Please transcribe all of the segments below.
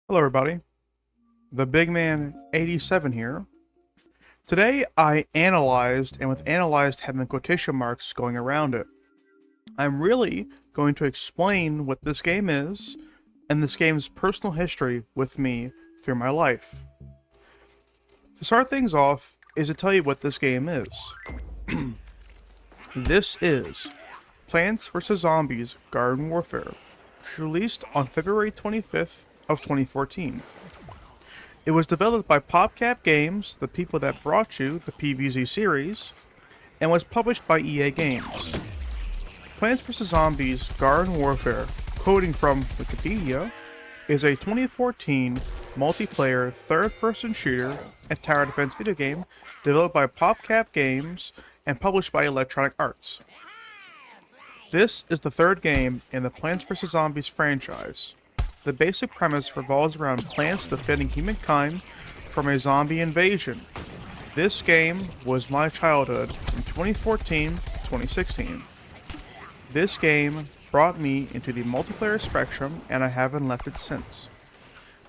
Hello everybody, the Big Man 87 here. Today I analyzed, and with analyzed having quotation marks going around it, I'm really going to explain what this game is and this game's personal history with me through my life. To start things off is to tell you what this game is. This is Plants vs. Zombies Garden Warfare, released on February 25th of 2014. It was developed by PopCap Games, the people that brought you the PvZ series, and was published by EA Games. Plants vs. Zombies Garden Warfare, quoting from Wikipedia, is a 2014 multiplayer third-person shooter and tower defense video game developed by PopCap Games and published by Electronic Arts. This is the third game in the Plants vs. Zombies franchise. The basic premise revolves around plants defending humankind from a zombie invasion. This game was my childhood from 2014 to 2016. This game brought me into the multiplayer spectrum, and I haven't left it since.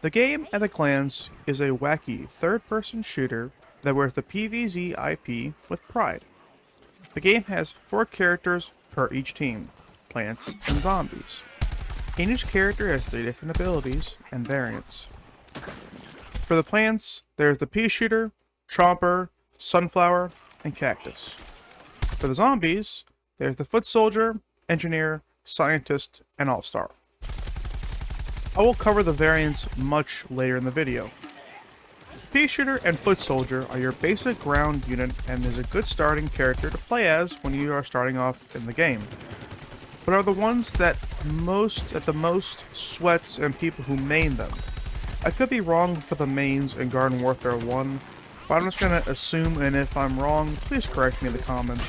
The game, at a glance, is a wacky third-person shooter that wears the PvZ IP with pride. The game has 4 characters per each team, plants and zombies. And each character has 3 different abilities and variants. For the plants, there's the pea shooter, chomper, sunflower, and cactus. For the zombies, there's the foot soldier, engineer, scientist, and all-star. I will cover the variants much later in the video. Pea shooter and foot soldier are your basic ground unit and is a good starting character to play as when you are starting off in the game, but are the ones that the most sweats and people who main them. I could be wrong for the mains in Garden Warfare 1, but I'm just going to assume, and if I'm wrong, please correct me in the comments.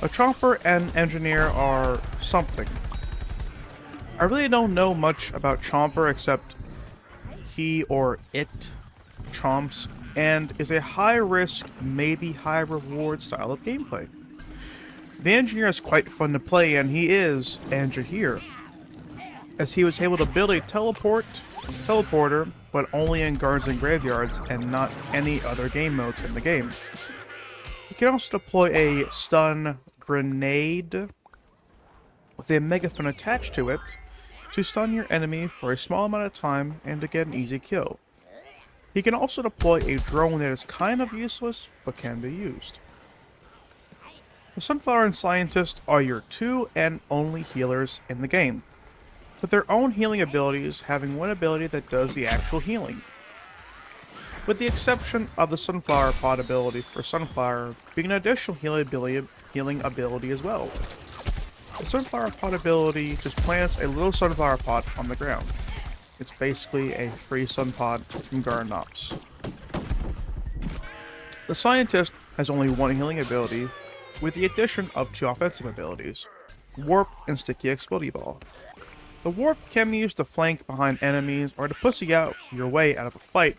A chomper and engineer are something. I really don't know much about chomper except he or it chomps and is a high risk, maybe high reward style of gameplay. The engineer is quite fun to play, and he is Andrew here, as he was able to build a teleporter, but only in gardens and graveyards and not any other game modes in the game. He can also deploy a stun grenade with a megaphone attached to it to stun your enemy for a small amount of time and to get an easy kill. He can also deploy a drone that is kind of useless, but can be used. The Sunflower and Scientist are your 2 and only healers in the game, with their own healing abilities having one ability that does the actual healing, with the exception of the Sunflower Pot ability for Sunflower being an additional healing ability as well. The Sunflower Pot ability just plants a little Sunflower Pot on the ground. It's basically a free Sun Pot from Garden Ops. The Scientist has only one healing ability, with the addition of 2 offensive abilities, Warp and Sticky Explodey Ball. The Warp can be used to flank behind enemies or to pussy out your way out of a fight,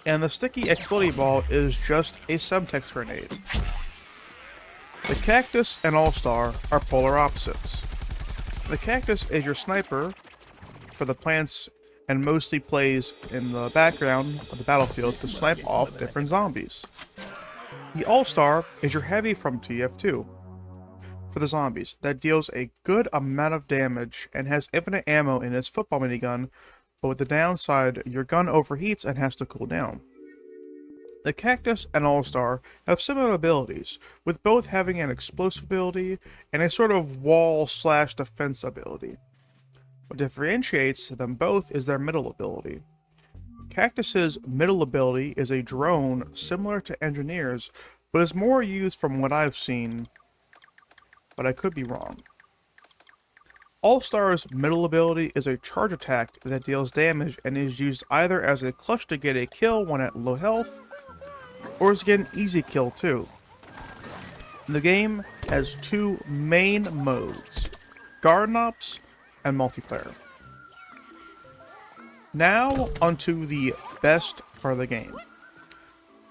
and the Sticky Explodey Ball is just a Semtex grenade. The Cactus and All-Star are polar opposites. The Cactus is your sniper for the plants and mostly plays in the background of the battlefield to snipe off different zombies. The All-Star is your heavy from TF2 for the zombies that deals a good amount of damage and has infinite ammo in its football minigun, but with the downside, your gun overheats and has to cool down. The Cactus and All-Star have similar abilities, with both having an explosive ability and a sort of wall/defense ability. What differentiates them both is their middle ability. Cactus's middle ability is a drone similar to Engineer's, but is more used from what I've seen, but I could be wrong. All-Star's middle ability is a charge attack that deals damage and is used either as a clutch to get a kill when at low health, or as to get an easy kill too. The game has 2 main modes, Garden Ops and multiplayer. Now onto the best part of the game.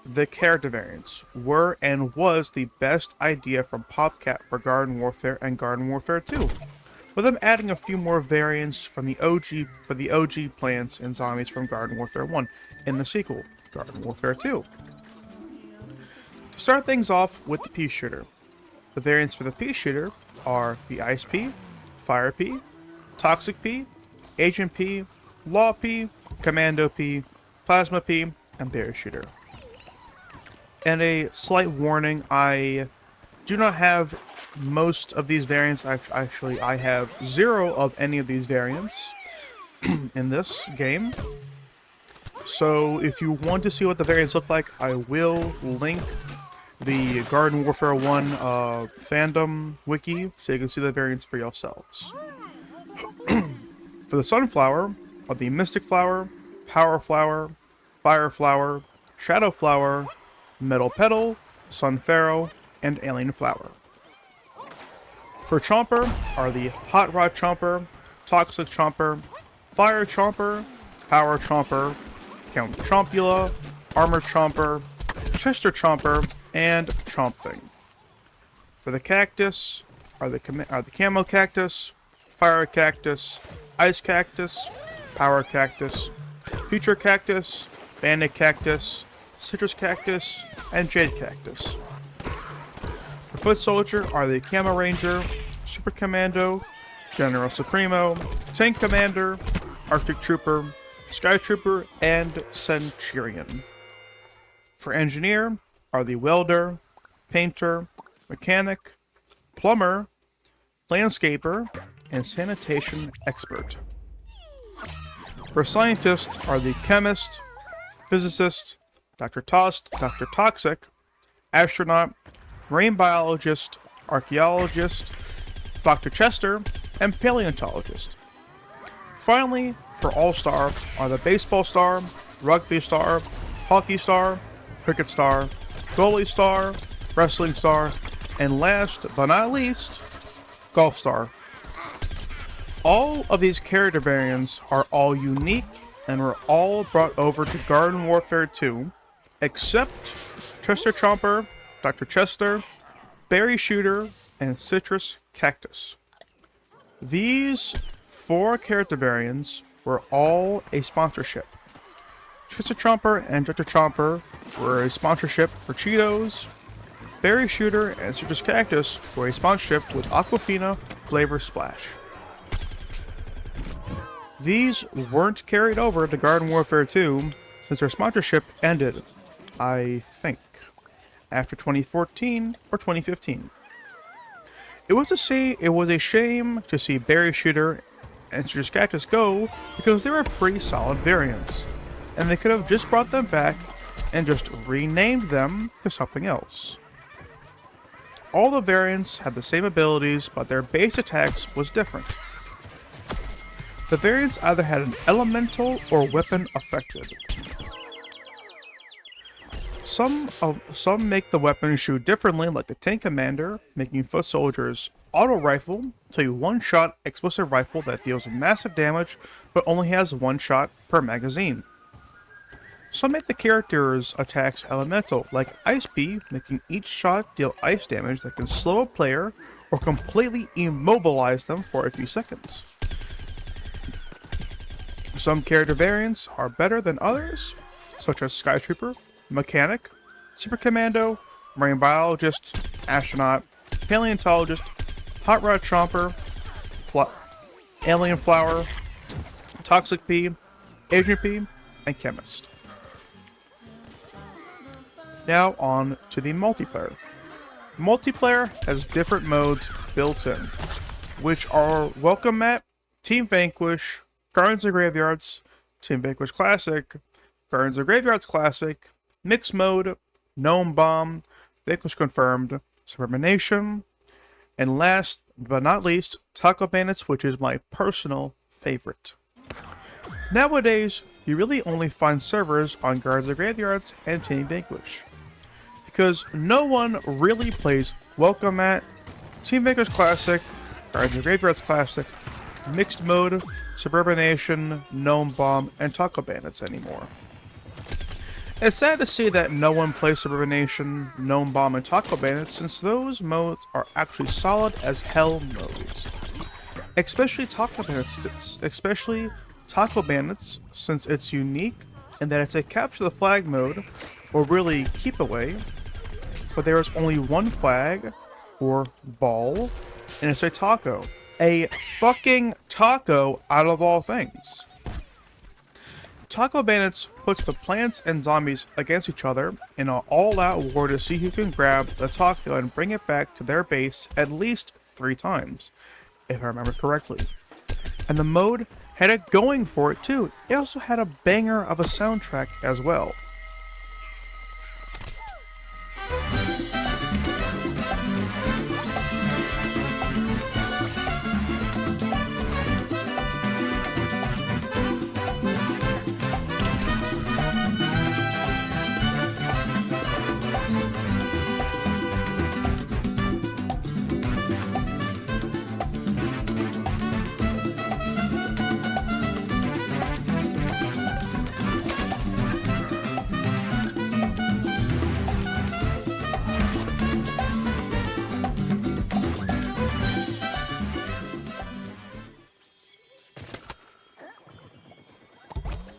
The character variants were and was the best idea from PopCap for Garden Warfare and Garden Warfare 2, with them adding a few more variants from the OG plants and zombies from Garden Warfare 1 in the sequel, Garden Warfare 2. To start things off with the pea shooter. The variants for the pea shooter are the Ice Pea, Fire Pea, Toxic Pea, Agent Pea, Law Pea, Commando Pea, Plasma Pea, and Berry Shooter. And a slight warning, I do not have most of these variants. Actually, I have 0 of any of these variants in this game. So if you want to see what the variants look like, I will link the Garden Warfare 1 fandom wiki so you can see the variants for yourselves. For the Sunflower are the Mystic Flower, Power Flower, Fire Flower, Shadow Flower, Metal Petal, Sun Pharaoh, and Alien Flower. For Chomper are the Hot Rod Chomper, Toxic Chomper, Fire Chomper, Power Chomper, Count Chompula, Armor Chomper, Chester Chomper, and Chomp Thing. For the Cactus are the Camo Cactus, Fire Cactus, Ice Cactus, Power Cactus, Future Cactus, Bandit Cactus, Citrus Cactus, and Jade Cactus. For Foot Soldier are the Camo Ranger, Super Commando, General Supremo, Tank Commander, Arctic Trooper, Sky Trooper, and Centurion. For Engineer are the Welder, Painter, Mechanic, Plumber, Landscaper, and Sanitation Expert. For Scientist are the Chemist, Physicist, Dr. Tost, Dr. Toxic, Astronaut, Marine Biologist, Archaeologist, Dr. Chester, and Paleontologist. Finally, for All-Star are the Baseball Star, Rugby Star, Hockey Star, Cricket Star, Goalie Star, Wrestling Star, and last but not least, Golf Star. All of these character variants are all unique and were all brought over to Garden Warfare 2, except Chester Chomper, Dr. Chester, Berry Shooter, and Citrus Cactus. These 4 character variants were all a sponsorship. Chester Chomper and Dr. Chomper were a sponsorship for Cheetos. Berry Shooter and Citrus Cactus were a sponsorship with Aquafina Flavor Splash. These weren't carried over to Garden Warfare 2 since their sponsorship ended, I think, after 2014 or 2015. It was a shame to see Berry Shooter and Citrus Cactus go because they were pretty solid variants, and they could have just brought them back and just renamed them to something else. All the variants had the same abilities, but their base attacks was different. The variants either had an elemental or weapon affected. Some make the weapon shoot differently, like the Tank Commander, making Foot Soldier's Auto Rifle to a one-shot explosive rifle that deals massive damage, but only has one shot per magazine. Some make the character's attacks elemental, like Ice Pea, making each shot deal ice damage that can slow a player or completely immobilize them for a few seconds. Some character variants are better than others, such as Sky Trooper, Mechanic, Super Commando, Marine Biologist, Astronaut, Paleontologist, Hot Rod Chomper, Alien Flower, Toxic Pea, Agent Pea, and Chemist. Now on to the multiplayer. Multiplayer has different modes built in, which are Welcome Mat, Team Vanquish, Gardens of Graveyards, Team Vanquish Classic, Gardens of Graveyards Classic, Mixed Mode, Gnome Bomb, Vanquish Confirmed, Suburban Nation, and last but not least, Taco Bandits, which is my personal favorite. Nowadays, you really only find servers on Gardens of Graveyards and Team Vanquish, because no one really plays Welcome Mat, Team Vanquish Classic, Gardens of Graveyards Classic, Mixed Mode, Suburban Nation, Gnome Bomb, and Taco Bandits anymore. It's sad to see that no one plays Suburban Nation, Gnome Bomb, and Taco Bandits, since those modes are actually solid as hell modes. especially Taco Bandits, since it's unique in that it's a capture the flag mode, or really keep away, but there is only one flag, or ball, and it's a taco. A fucking taco out of all things. Taco Bandits puts the plants and zombies against each other in an all-out war to see who can grab the taco and bring it back to their base at least 3 times, if I remember correctly. And the mode had it going for it too. It also had a banger of a soundtrack as well.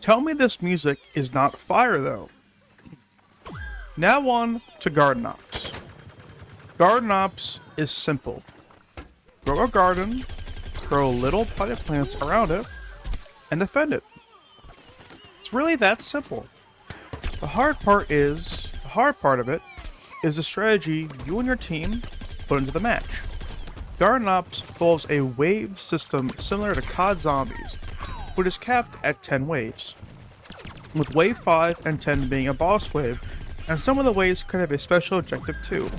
Tell me this music is not fire though. Now on to Garden Ops. Garden Ops is simple. Grow a garden, grow little potted plants around it, and defend it. It's really that simple. The hard part of it is the strategy you and your team put into the match. Garden Ops follows a wave system similar to COD Zombies, which is capped at 10 waves, with wave 5 and 10 being a boss wave, and some of the waves could have a special objective too,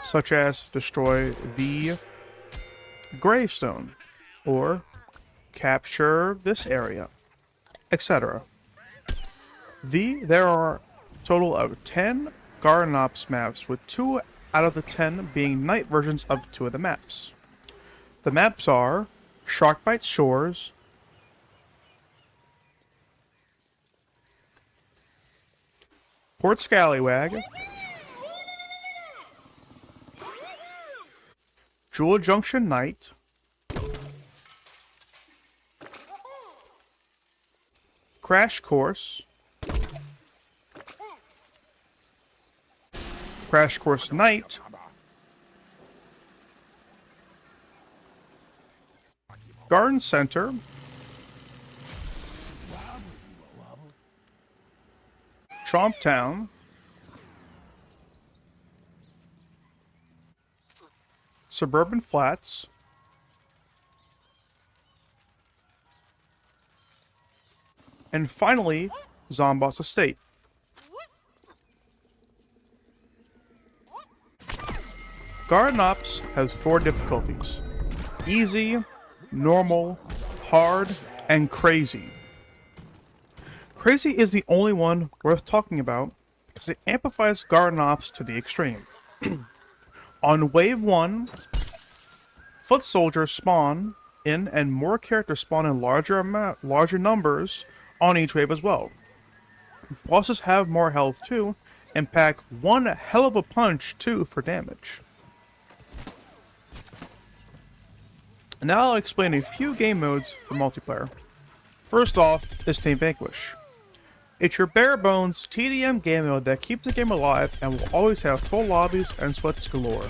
such as destroy the gravestone, or capture this area, etc. There are a total of 10 Garden Ops maps, with 2 out of the 10 being night versions of 2 of the maps. The maps are Sharkbite Shores, Port Scallywag, Jewel Junction Night, Crash Course, Crash Course Night, Garden Center, Tromp Town, Suburban Flats, and finally, Zomboss Estate. Garden Ops has 4 difficulties: easy, normal, hard, and crazy. Crazy is the only one worth talking about because it amplifies Garden Ops to the extreme. On Wave 1, foot soldiers spawn in and more characters spawn in larger numbers on each wave as well. Bosses have more health too and pack one hell of a punch too for damage. Now I'll explain a few game modes for multiplayer. First off is Team Vanquish. It's your bare bones TDM game mode that keeps the game alive and will always have full lobbies and sweats galore.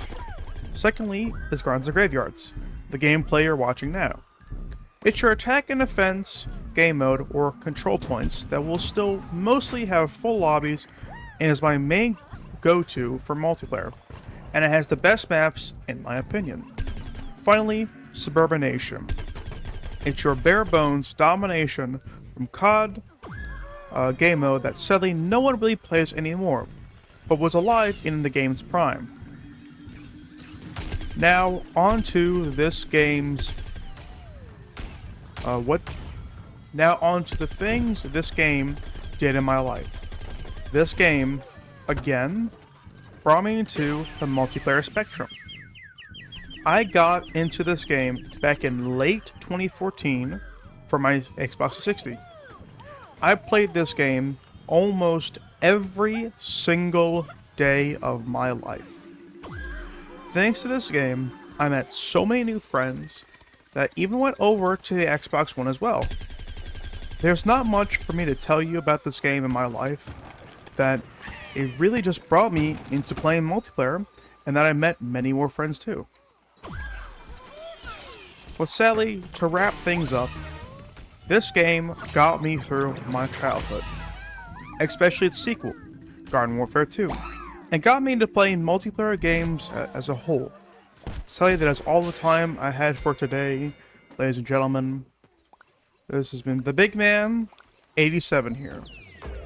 Secondly is Grinds and Graveyards, the gameplay you're watching now. It's your attack and defense game mode or control points that will still mostly have full lobbies and is my main go-to for multiplayer, and it has the best maps in my opinion. Finally, Suburbanation. It's your bare bones domination from COD game mode that sadly no one really plays anymore, but was alive in the game's prime. Now on to this game's Now on to the things this game did in my life. This game, again, brought me into the multiplayer spectrum. I got into this game back in late 2014 for my Xbox 360. I played this game almost every single day of my life. Thanks to this game, I met so many new friends, that even went over to the Xbox One as well. There's not much for me to tell you about this game in my life, that it really just brought me into playing multiplayer, and that I met many more friends too. But sadly, to wrap things up, this game got me through my childhood, especially its sequel, Garden Warfare 2, and got me into playing multiplayer games as a whole. Sadly, that is all the time I had for today, ladies and gentlemen. This has been the Big Man, 87 here,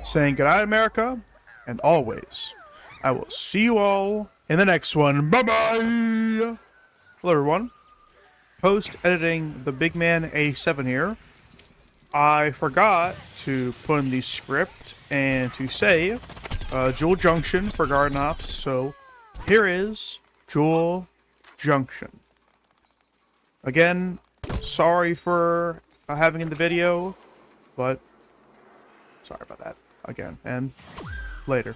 saying good night, America, and always, I will see you all in the next one. Bye-bye! Hello, everyone. Post-editing the Big Man 87 here. I forgot to put in the script and to say Jewel Junction for Garden Ops, so here is Jewel Junction. Again, sorry for having in the video, but sorry about that again, and later.